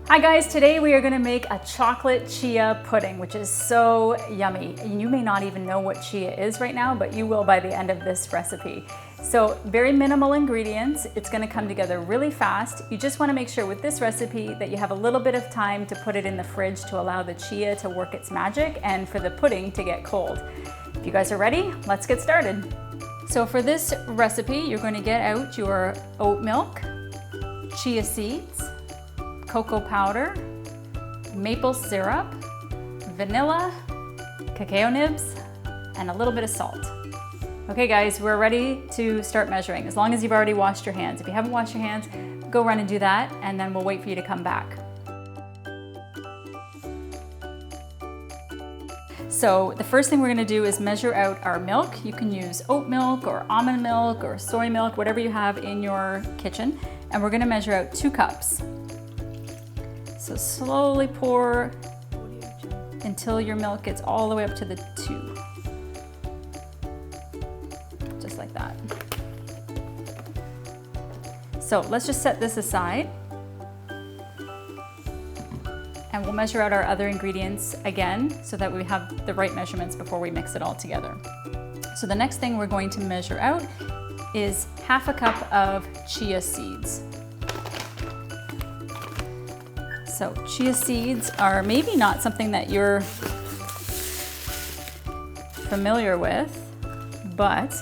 Hi guys, today we are going to make a chocolate chia pudding, which is so yummy. And you may not even know what chia is right now, but you will by the end of this recipe. So very minimal ingredients. It's going to come together really fast. You just want to make sure with this recipe that you have a little bit of time to put it in the fridge to allow the chia to work its magic and for the pudding to get cold. If you guys are ready, let's get started. So for this recipe, you're going to get out your oat milk, chia seeds, cocoa powder, maple syrup, vanilla, cacao nibs, and a little bit of salt. Okay guys, we're ready to start measuring, as long as you've already washed your hands. If you haven't washed your hands, go run and do that, and then we'll wait for you to come back. So the first thing we're gonna do is measure out our milk. You can use oat milk or almond milk or soy milk, whatever you have in your kitchen. And we're gonna measure out 2 cups. So slowly pour until your milk gets all the way up to the 2. Just like that. So let's just set this aside. And we'll measure out our other ingredients again so that we have the right measurements before we mix it all together. So the next thing we're going to measure out is 1/2 cup of chia seeds. So chia seeds are maybe not something that you're familiar with, but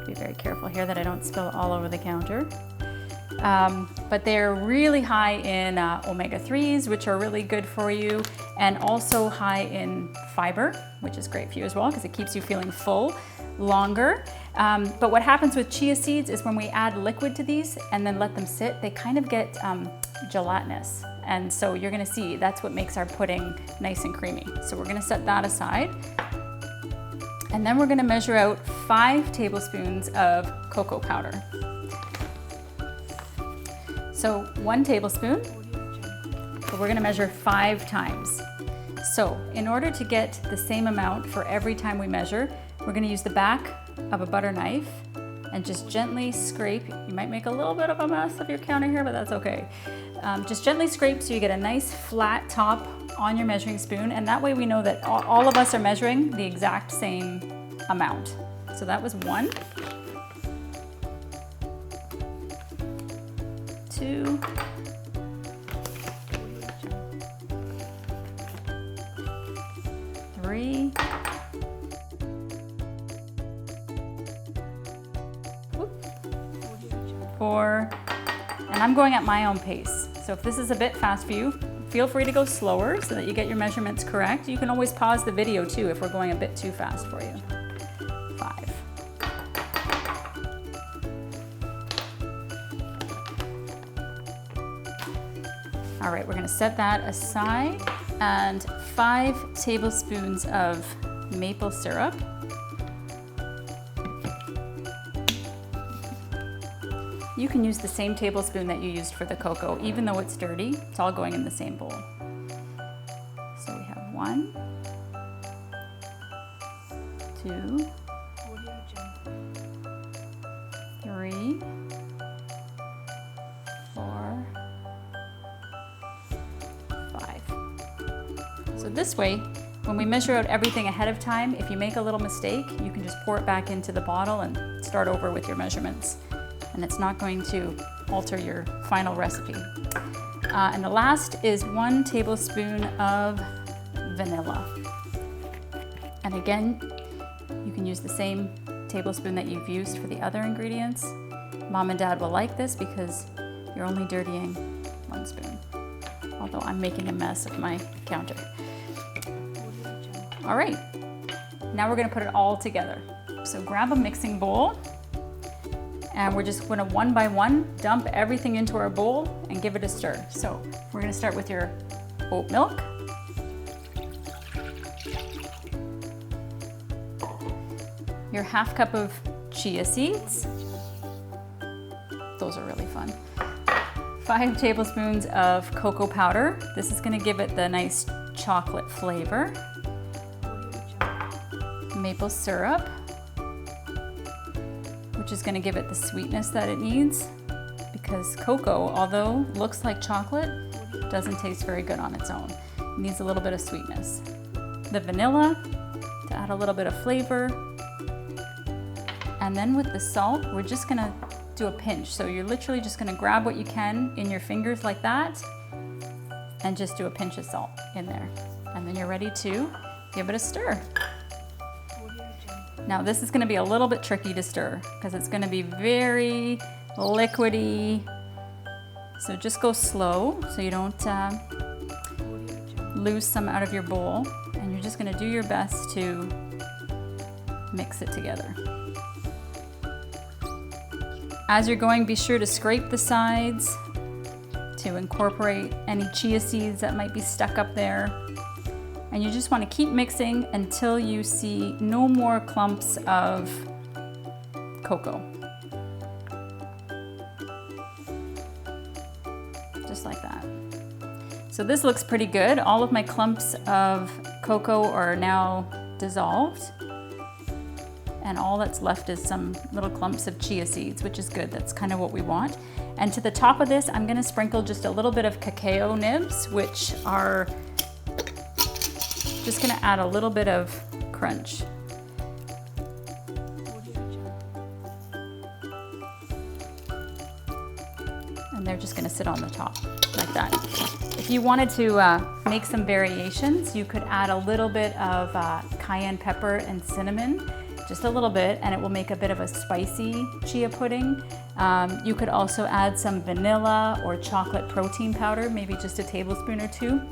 be very careful here that I don't spill all over the counter. But they're really high in omega-3s, which are really good for you, and also high in fiber, which is great for you as well because it keeps you feeling full longer. But what happens with chia seeds is when we add liquid to these and then let them sit, they kind of get gelatinous. And so you're gonna see that's what makes our pudding nice and creamy. So we're gonna set that aside. And then we're gonna measure out 5 tablespoons of cocoa powder. So 1 tablespoon, but we're gonna measure 5 times. So in order to get the same amount for every time we measure, we're gonna use the back of a butter knife and just gently scrape. You might make a little bit of a mess of your counter here, but that's okay. Just gently scrape so you get a nice flat top on your measuring spoon, and that way we know that all of us are measuring the exact same amount. So that was 1, 2, 3, 4, and I'm going at my own pace. So if this is a bit fast for you, feel free to go slower so that you get your measurements correct. You can always pause the video too if we're going a bit too fast for you. 5. All right, we're gonna set that aside, and 5 tablespoons of maple syrup. You can use the same tablespoon that you used for the cocoa, even though it's dirty. It's all going in the same bowl. So we have 1, 2, 3, 4, 5. So this way, when we measure out everything ahead of time, if you make a little mistake, you can just pour it back into the bottle and start over with your measurements. And it's not going to alter your final recipe. And the last is 1 tablespoon of vanilla. And again, you can use the same tablespoon that you've used for the other ingredients. Mom and Dad will like this because you're only dirtying 1 spoon, although I'm making a mess of my counter. All right, now we're gonna put it all together. So grab a mixing bowl, and we're just gonna 1 by 1 dump everything into our bowl and give it a stir. So we're gonna start with your oat milk, your 1/2 cup of chia seeds. Those are really fun. 5 tablespoons of cocoa powder. This is gonna give it the nice chocolate flavor. Maple syrup, which is going to give it the sweetness that it needs because cocoa, although looks like chocolate, doesn't taste very good on its own. It needs a little bit of sweetness. The vanilla to add a little bit of flavor. And then with the salt, we're just gonna do a pinch. So you're literally just gonna grab what you can in your fingers like that and just do a pinch of salt in there. And then you're ready to give it a stir. Now this is gonna be a little bit tricky to stir because it's gonna be very liquidy. So just go slow so you don't lose some out of your bowl. And you're just gonna do your best to mix it together. As you're going, be sure to scrape the sides to incorporate any chia seeds that might be stuck up there. And you just want to keep mixing until you see no more clumps of cocoa. Just like that. So this looks pretty good. All of my clumps of cocoa are now dissolved. And all that's left is some little clumps of chia seeds, which is good. That's kind of what we want. And to the top of this, I'm gonna sprinkle just a little bit of cacao nibs, which are just gonna add a little bit of crunch. And they're just gonna sit on the top like that. If you wanted to make some variations, you could add a little bit of cayenne pepper and cinnamon, just a little bit, and it will make a bit of a spicy chia pudding. You could also add some vanilla or chocolate protein powder, maybe just a tablespoon or two,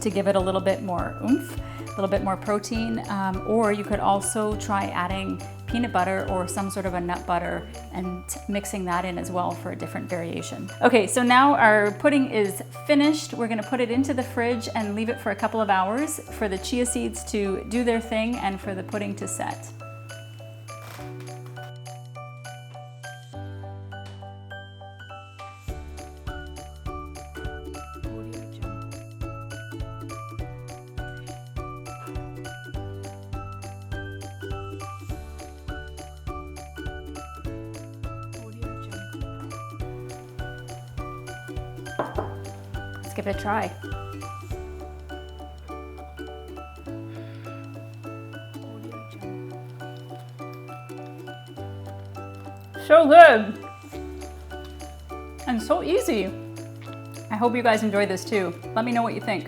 to give it a little bit more oomph, a little bit more protein. Or you could also try adding peanut butter or some sort of a nut butter and mixing that in as well for a different variation. Okay, so now our pudding is finished. We're gonna put it into the fridge and leave it for a couple of hours for the chia seeds to do their thing and for the pudding to set. Let's give it a try. So good and so easy. I hope you guys enjoyed this too. Let me know what you think.